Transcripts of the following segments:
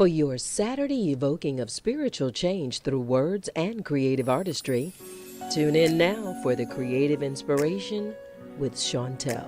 For your Saturday evoking of spiritual change through words and creative artistry, tune in now for the Creative Inspiration with Chantel.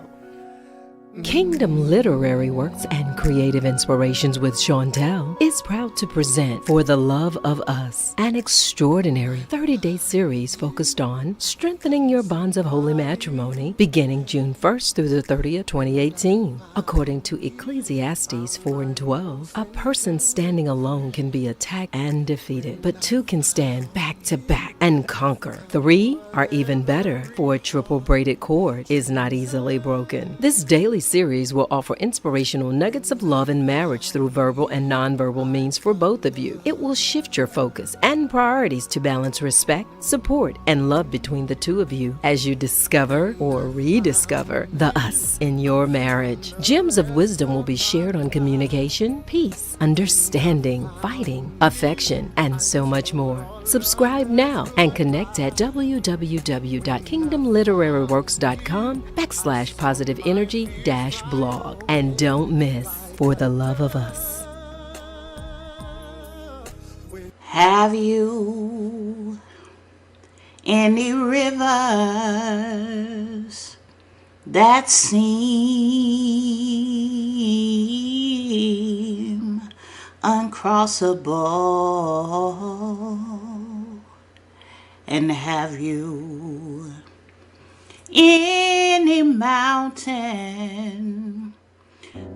Kingdom Literary Works and Creative Inspirations with Chantel is proud to present For the Love of Us, an extraordinary 30-day series focused on strengthening your bonds of holy matrimony beginning June 1st through the 30th, 2018. According to Ecclesiastes 4:12, a person standing alone can be attacked and defeated, but two can stand back to back and conquer. Three are even better, for a triple braided cord is not easily broken. This daily series will offer inspirational nuggets of love and marriage through verbal and nonverbal means for both of you. It will shift your focus and priorities to balance respect, support, and love between the two of you as you discover or rediscover the us in your marriage. Gems of wisdom will be shared on communication, peace, understanding, fighting, affection, and so much more. Subscribe now and connect at www.kingdomliteraryworks.com/positive energy-blog. And don't miss For the Love of Us. Have you any rivers that seem uncrossable? And have you any mountain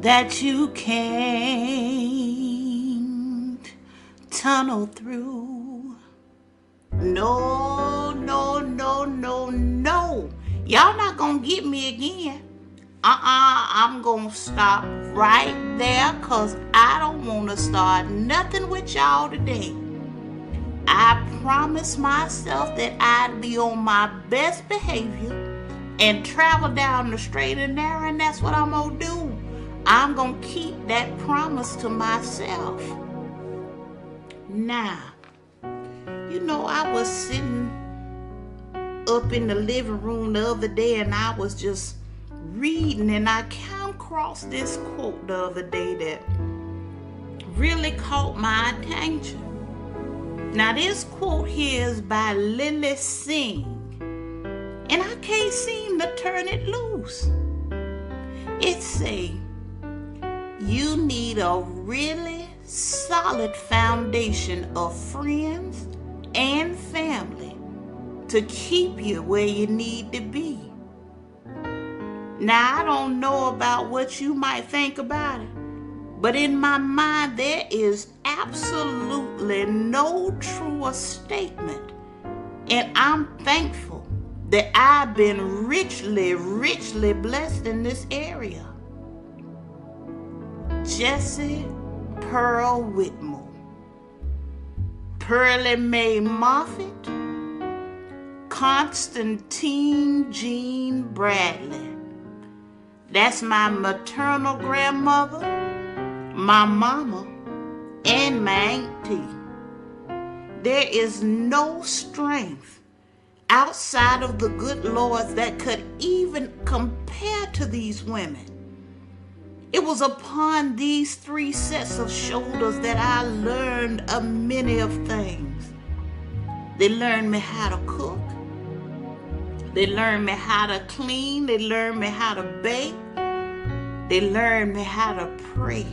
that you can't tunnel through? No, no, no, no, no. Y'all not gonna get me again. I'm gonna stop right there, because I don't want to start nothing with y'all today. I promised myself that I'd be on my best behavior and travel down the straight and narrow, and that's what I'm gonna do. I'm gonna keep that promise to myself. Now, I was sitting up in the living room the other day, and I was just reading, and I came across this quote the other day that really caught my attention. Now, this quote here is by Lily Singh, and I can't seem to turn it loose. It say, you need a really solid foundation of friends and family to keep you where you need to be. Now, I don't know about what you might think about it, but in my mind, there is absolutely no truer statement. And I'm thankful that I've been richly, richly blessed in this area. Jessie Pearl Whitmore, Pearlie Mae Moffitt, Constantine Jean Bradley. That's my maternal grandmother, my mama, and my auntie. There is no strength outside of the good Lord that could even compare to these women. It was upon these three sets of shoulders that I learned a many of things. They learned me how to cook. They learned me how to clean. They learned me how to bake. They learned me how to pray.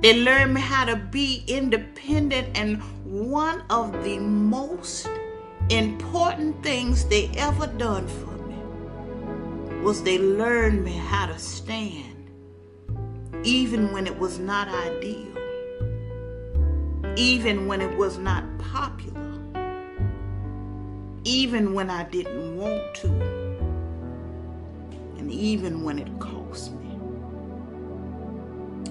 They learned me how to be independent, and one of the most important things they ever done for me was they learned me how to stand, even when it was not ideal, even when it was not popular, even when I didn't want to, and even when it cost me.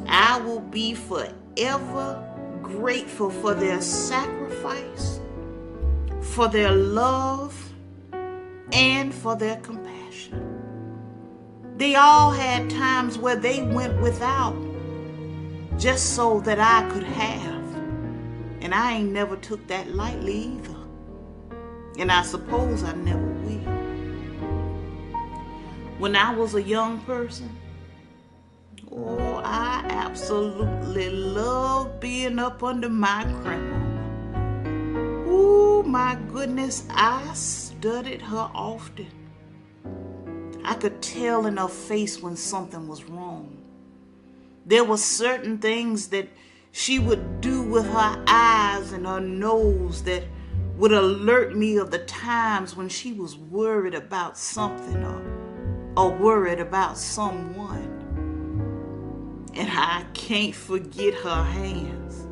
I will be forever grateful for their sacrifice, for their love, and for their compassion. They all had times where they went without just so that I could have. And I ain't never took that lightly either. And I suppose I never will. When I was a young person, Oh, I absolutely love being up under my grandmama. Oh, my goodness, I studied her often. I could tell in her face when something was wrong. There were certain things that she would do with her eyes and her nose that would alert me of the times when she was worried about something or worried about someone. And I can't forget her hands.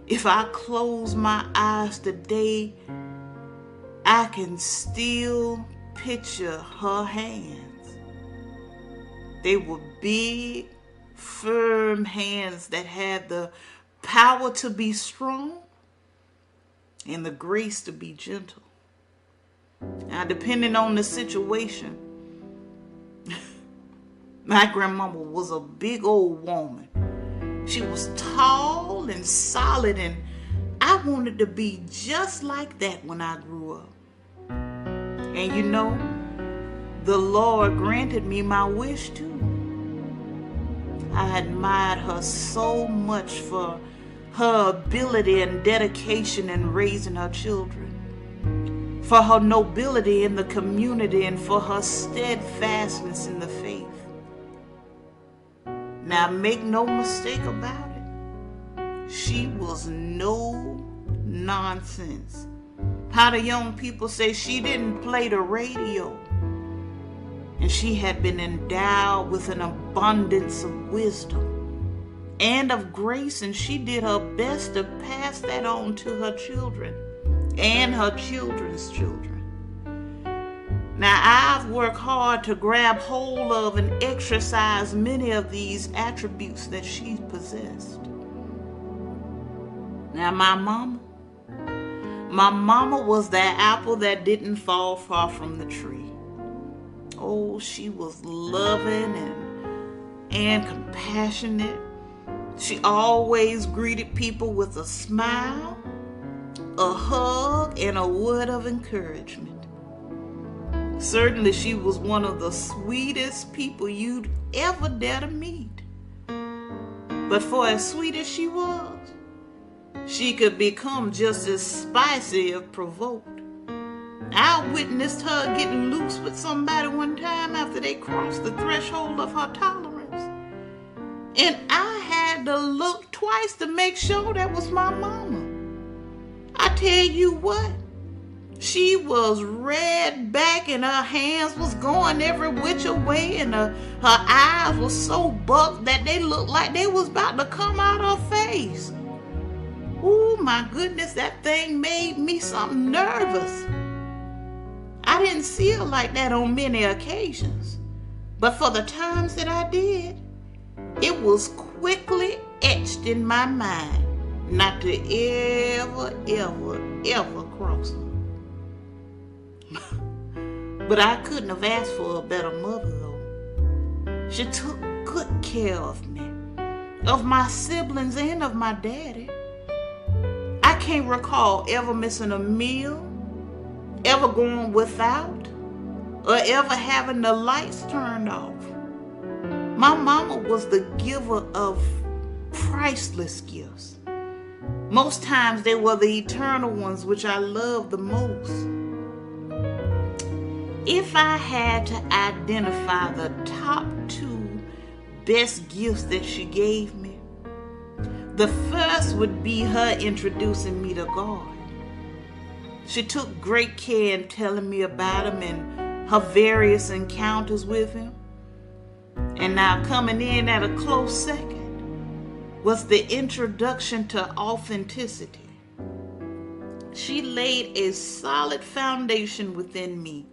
If I close my eyes today, I can still picture her hands. They were big, firm hands that had the power to be strong and the grace to be gentle. Now, depending on the situation, my grandmama was a big old woman. She was tall and solid, and I wanted to be just like that when I grew up. And you know, the Lord granted me my wish too. I admired her so much for her ability and dedication in raising her children, for her nobility in the community, and for her steadfastness in the faith. Now, make no mistake about it, she was no nonsense. How the young people say, she didn't play the radio. And she had been endowed with an abundance of wisdom and of grace, and she did her best to pass that on to her children and her children's children. Now, I've worked hard to grab hold of and exercise many of these attributes that she possessed. Now, my mama was that apple that didn't fall far from the tree. Oh, she was loving and compassionate. She always greeted people with a smile, a hug, and a word of encouragement. Certainly, she was one of the sweetest people you'd ever dare to meet. But for as sweet as she was, she could become just as spicy if provoked. I witnessed her getting loose with somebody one time after they crossed the threshold of her tolerance. And I had to look twice to make sure that was my mama. I tell you what, she was red back and her hands was going every which way, and her eyes were so bugged that they looked like they was about to come out her face. Oh my goodness, that thing made me something nervous. I didn't see her like that on many occasions, but for the times that I did, it was quickly etched in my mind not to ever cross her. But I couldn't have asked for a better mother, though. She took good care of me, of my siblings, and of my daddy. I can't recall ever missing a meal, ever going without, or ever having the lights turned off. My mama was the giver of priceless gifts. Most times they were the eternal ones, which I loved the most. If I had to identify the top 2 best gifts that she gave me, the first would be her introducing me to God. She took great care in telling me about him and her various encounters with him. And now coming in at a close second was the introduction to authenticity. She laid a solid foundation within me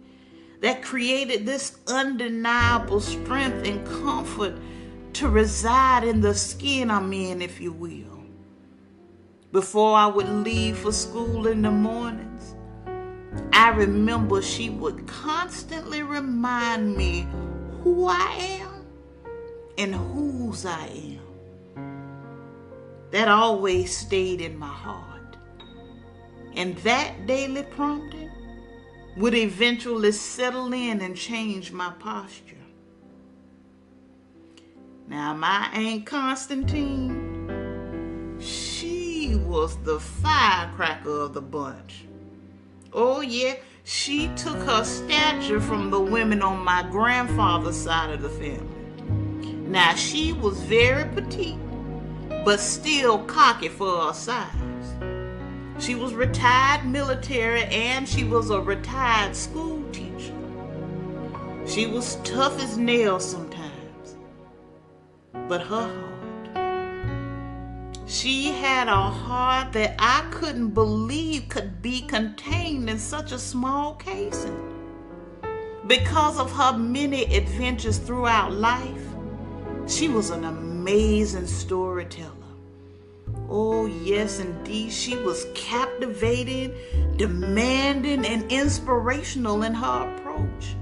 that created this undeniable strength and comfort to reside in the skin I'm in, if you will. Before I would leave for school in the mornings, I remember she would constantly remind me who I am and whose I am. That always stayed in my heart. And that daily prompting would eventually settle in and change my posture. Now, my Aunt Constantine, she was the firecracker of the bunch. Oh, yeah, she took her stature from the women on my grandfather's side of the family. Now, she was very petite, but still cocky for her size. She was retired military and she was a retired school teacher. She was tough as nails sometimes, but her heart. She had a heart that I couldn't believe could be contained in such a small casing. Because of her many adventures throughout life, she was an amazing storyteller. Oh, yes, indeed. She was captivating, demanding, and inspirational in her approach.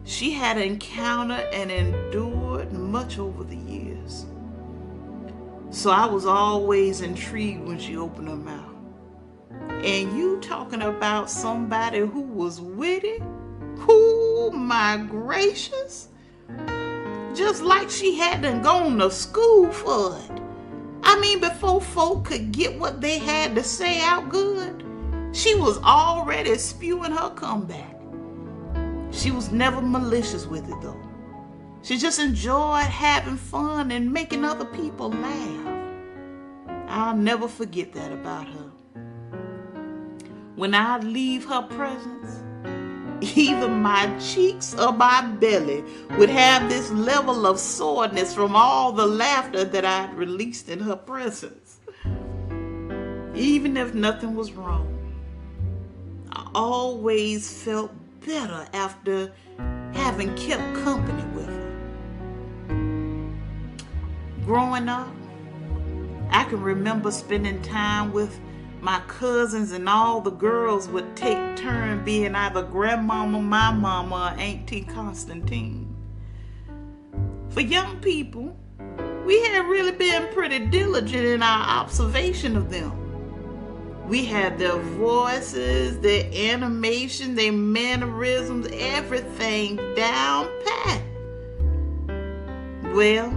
She had encountered and endured much over the years. So I was always intrigued when she opened her mouth. And you talking about somebody who was witty? Oh, my gracious. Just like she hadn't gone to school for it. I mean, before folk could get what they had to say out good, she was already spewing her comeback. She was never malicious with it, though. She just enjoyed having fun and making other people laugh. I'll never forget that about her. When I leave her presence, either my cheeks or my belly would have this level of soreness from all the laughter that I had released in her presence. Even if nothing was wrong, I always felt better after having kept company with her. Growing up, I can remember spending time with my cousins, and all the girls would take turn being either grandmama, my mama, or Auntie Constantine. For young people, we had really been pretty diligent in our observation of them. We had their voices, their animation, their mannerisms, everything down pat. Well,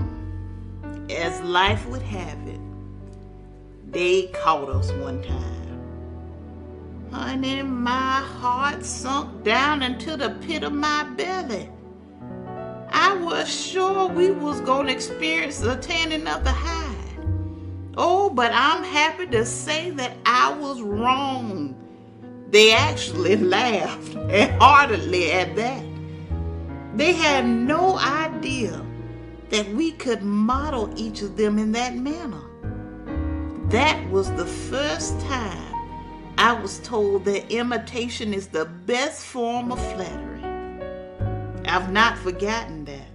as life would have it, they caught us one time. Honey, my heart sunk down into the pit of my belly. I was sure we was going to experience the tanning of the hide. Oh, but I'm happy to say that I was wrong. They actually laughed, and heartily at that. They had no idea that we could model each of them in that manner. That was the first time I was told that imitation is the best form of flattery. I've not forgotten that,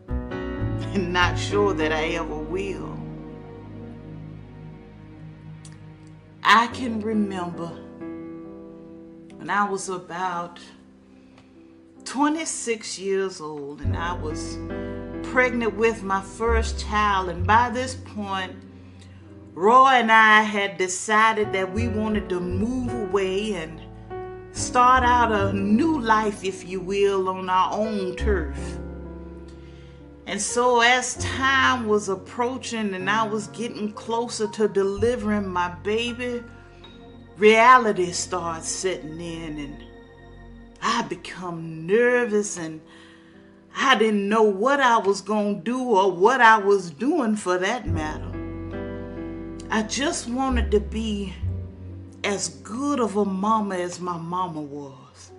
and not sure that I ever will. I can remember when I was about 26 years old and I was pregnant with my first child, and by this point, Roy and I had decided that we wanted to move away and start out a new life, if you will, on our own turf. And so as time was approaching and I was getting closer to delivering my baby, reality started setting in, and I become nervous, and I didn't know what I was going to do or what I was doing for that matter. I just wanted to be as good of a mama as my mama was.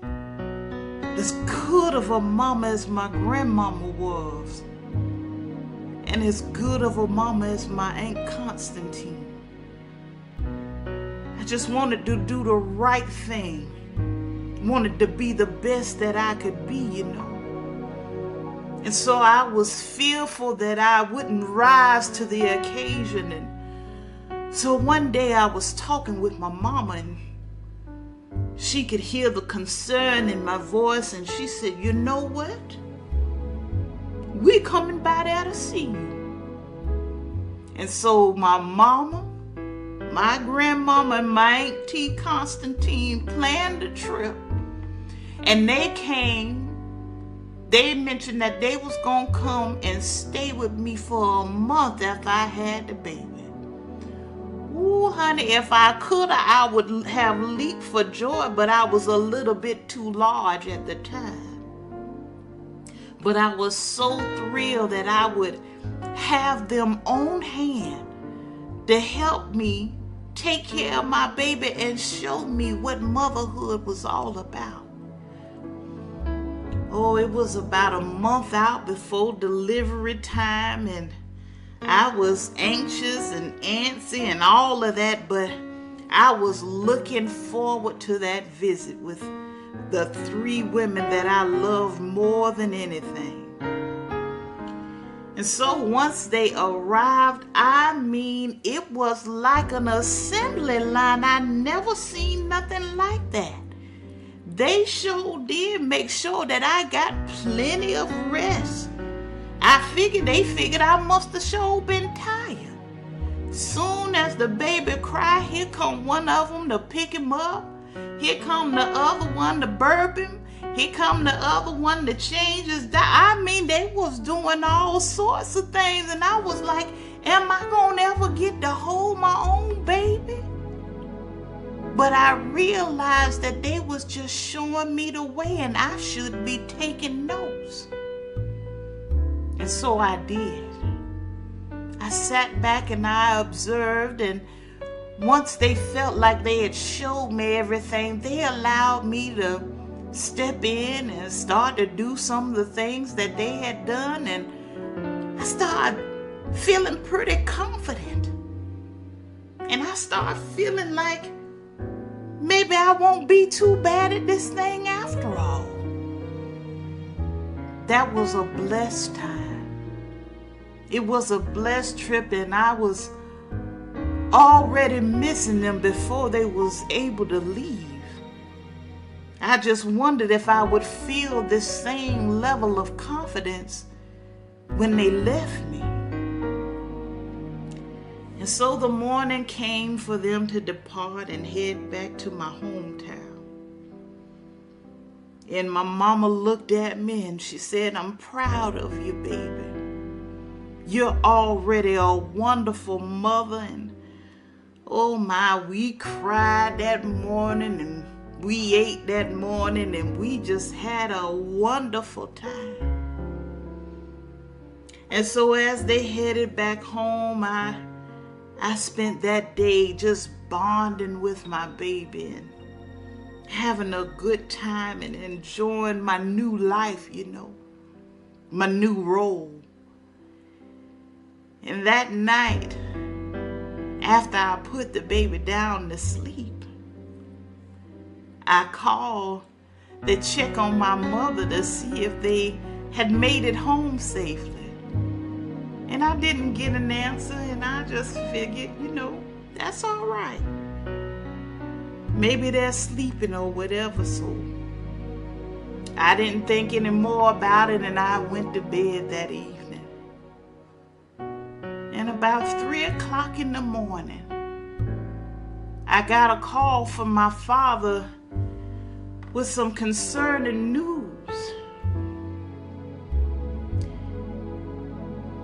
As good of a mama as my grandmama was. And as good of a mama as my Aunt Constantine. I just wanted to do the right thing. Wanted to be the best that I could be, you know. And so I was fearful that I wouldn't rise to the occasion. And so one day I was talking with my mama, and she could hear the concern in my voice, and she said, "You know what? We coming by there to see you." And so my mama, my grandmama, and my Auntie Constantine planned the trip, and they came They mentioned that they was going to come and stay with me for a month after I had the baby. Ooh, honey, if I could, I would have leaped for joy, but I was a little bit too large at the time. But I was so thrilled that I would have them on hand to help me take care of my baby and show me what motherhood was all about. Oh, it was about a month out before delivery time, and I was anxious and antsy and all of that, but I was looking forward to that visit with the 3 women that I love more than anything. And so once they arrived, I mean, it was like an assembly line. I never seen nothing like that. They sure did make sure that I got plenty of rest. They figured I must have sure been tired. Soon as the baby cried, here come one of them to pick him up. Here come the other one to burp him. Here come the other one to change his diet. I mean, they was doing all sorts of things, and I was like, am I gonna ever get to hold my own baby? But I realized that they was just showing me the way, and I should be taking notes. And so I did. I sat back and I observed, and once they felt like they had showed me everything, they allowed me to step in and start to do some of the things that they had done, and I started feeling pretty confident. And I started feeling like maybe I won't be too bad at this thing after all. That was a blessed time. It was a blessed trip, and I was already missing them before they was able to leave. I just wondered if I would feel this same level of confidence when they left me. And so the morning came for them to depart and head back to my hometown. And my mama looked at me and she said, I'm proud of you, baby. You're already a wonderful mother. And oh my, we cried that morning and we ate that morning and we just had a wonderful time. And so as they headed back home, I spent that day just bonding with my baby and having a good time and enjoying my new life, my new role. And that night, after I put the baby down to sleep, I called to check on my mother to see if they had made it home safely. And I didn't get an answer, and I just figured, that's all right. Maybe they're sleeping or whatever, so I didn't think any more about it, and I went to bed that evening. And about 3 o'clock in the morning, I got a call from my father with some concerning news.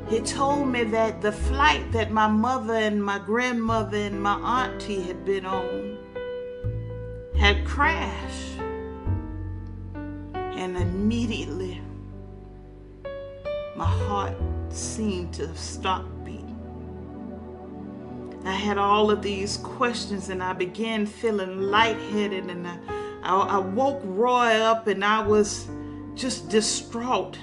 He told me that the flight that my mother and my grandmother and my auntie had been on had crashed. And immediately, my heart seemed to stop beating. I had all of these questions, and I began feeling lightheaded, and I woke Roy up, and I was just distraught.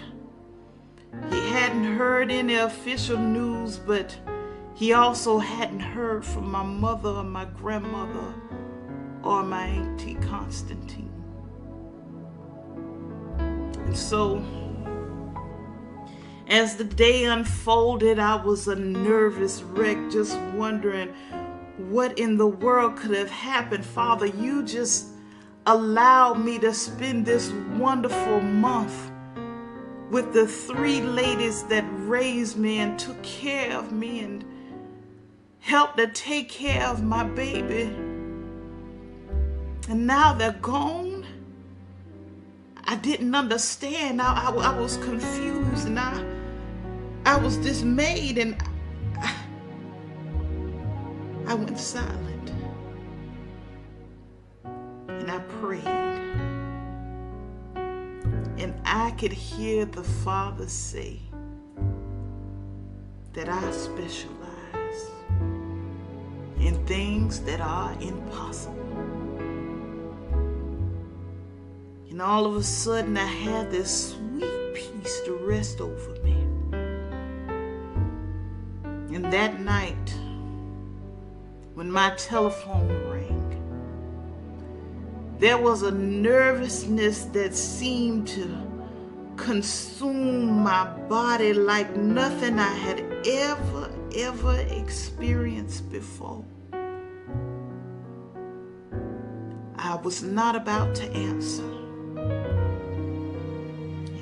He hadn't heard any official news, but he also hadn't heard from my mother or my grandmother or my auntie Constantine. And so, as the day unfolded, I was a nervous wreck, just wondering what in the world could have happened. Father, you just allowed me to spend this wonderful month with the 3 ladies that raised me and took care of me and helped to take care of my baby. And now they're gone. I didn't understand. I was confused, and I was dismayed, and I went silent. And I prayed. And I could hear the Father say that I specialize in things that are impossible. And all of a sudden I had this sweet peace to rest over me. And that night, when my telephone rang, there was a nervousness that seemed to consume my body like nothing I had ever experienced before. I was not about to answer.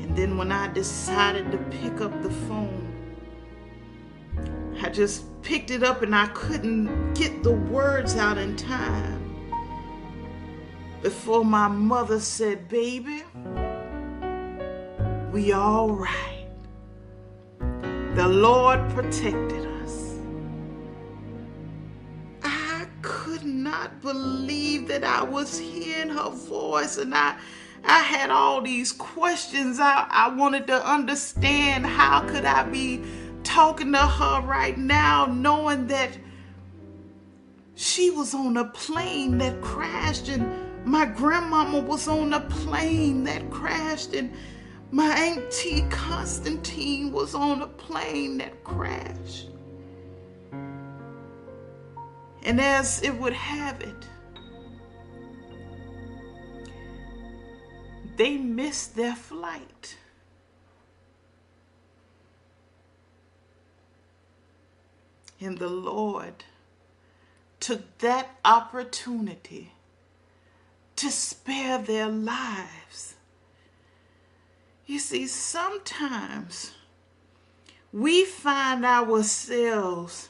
And then when I decided to pick up the phone, I just picked it up and I couldn't get the words out in time before my mother said, "Baby, we all right. The Lord protected us." I could not believe that I was hearing her voice, and I had all these questions. I wanted to understand, how could I be talking to her right now, knowing that she was on a plane that crashed, and my grandmama was on a plane that crashed, and my Auntie Constantine was on a plane that crashed. And as it would have it, they missed their flight. And the Lord took that opportunity to spare their lives. You see, sometimes we find ourselves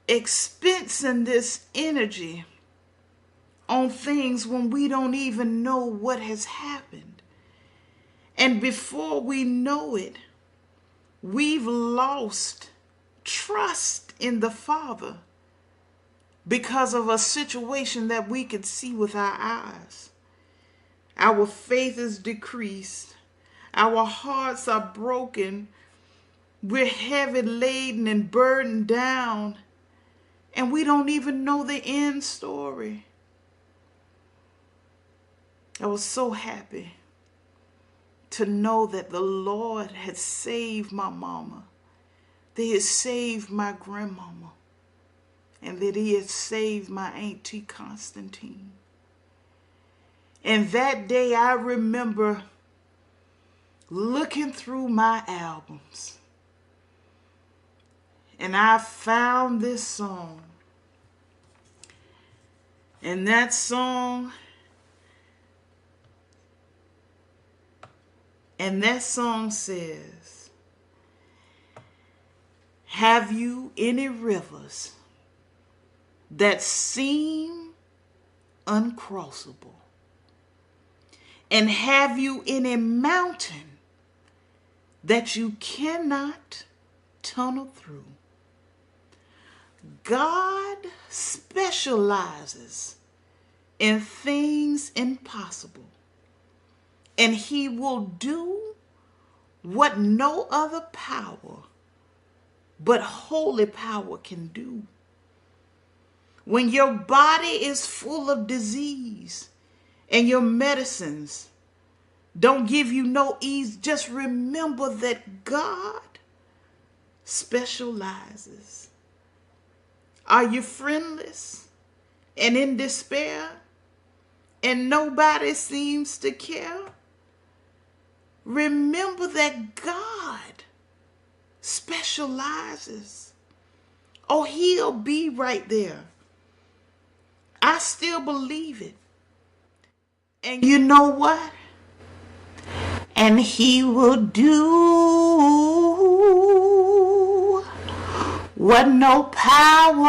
expensing this energy on things when we don't even know what has happened. And before we know it, we've lost trust in the Father because of a situation that we could see with our eyes. Our faith is decreased. Our hearts are broken. We're heavy laden and burdened down, and we don't even know the end story. I was so happy to know that the Lord had saved my mama, that He had saved my grandmama, and that He had saved my Auntie Constantine. And that day I remember looking through my albums, and I found this song. And that song says, "Have you any rivers that seem uncrossable? And have you any mountain that you cannot tunnel through?" God specializes in things impossible, and He will do what no other power but holy power can do. When your body is full of disease and your medicines don't give you no ease, just remember that God specializes. Are you friendless and in despair and nobody seems to care? Remember that God specializes. Oh, He'll be right there. I still believe it. And you know what? And He will do what no power,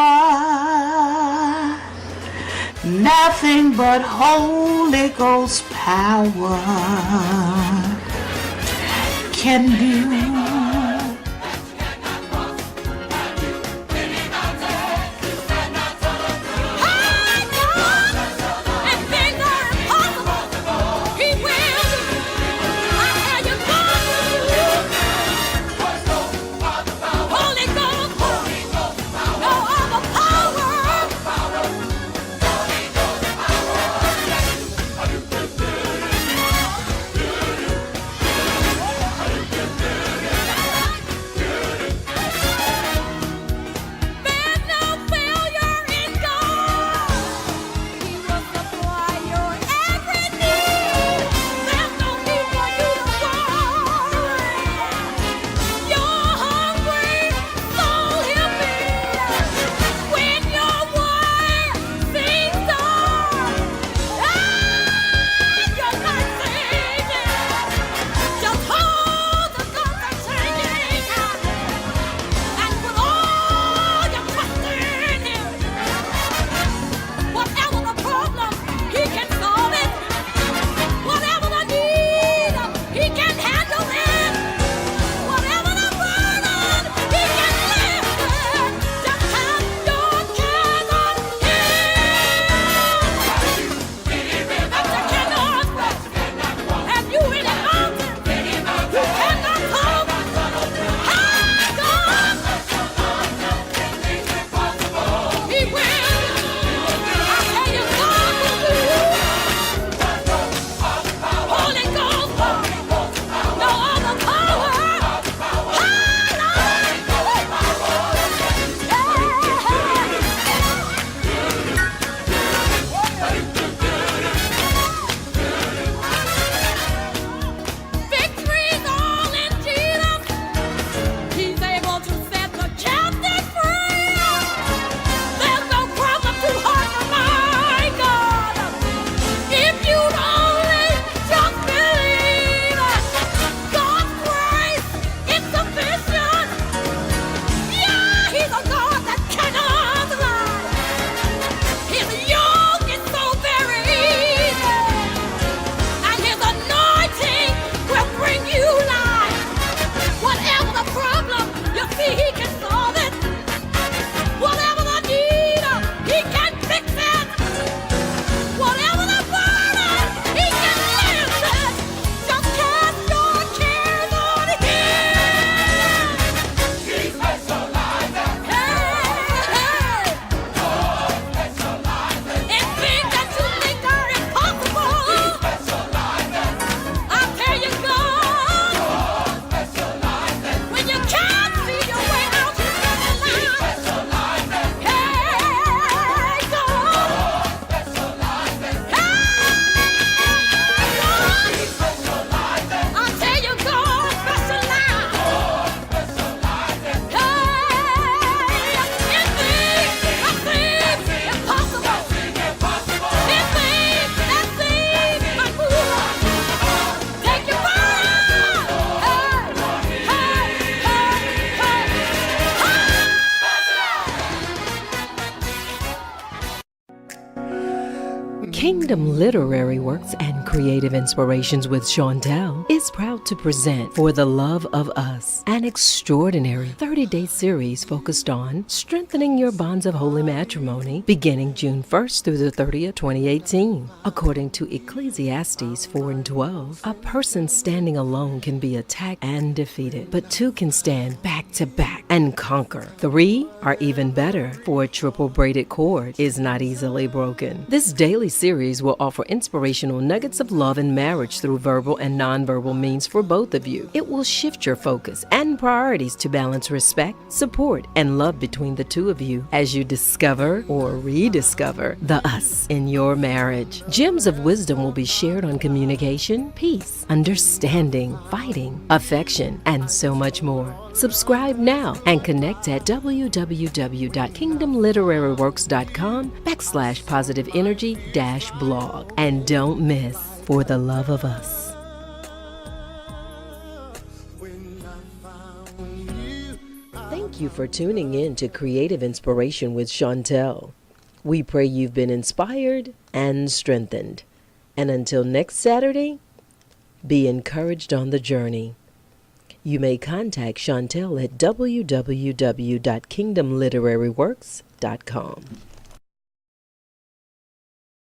nothing but Holy Ghost power can do. Kingdom Literary Works and Creative Inspirations with Chantel is proud to present For the Love of Us, an extraordinary 30-day series focused on strengthening your bonds of holy matrimony beginning June 1st through the 30th, 2018. According to Ecclesiastes 4:12, a person standing alone can be attacked and defeated, but two can stand back to back and conquer. Three are even better, for a triple braided cord is not easily broken. This daily series will offer inspirational nuggets of love and marriage through verbal and nonverbal means for both of you. It will shift your focus and priorities to balance respect, support, and love between the two of you as you discover or rediscover the us in your marriage. Gems of wisdom will be shared on communication, peace, understanding, fighting, affection, and so much more. Subscribe now and connect at www.kingdomliteraryworks.com/positive energy-blog. And don't miss For the Love of Us. Thank you for tuning in to Creative Inspiration with Chantel. We pray you've been inspired and strengthened. And until next Saturday, be encouraged on the journey. You may contact Chantel at www.kingdomliteraryworks.com.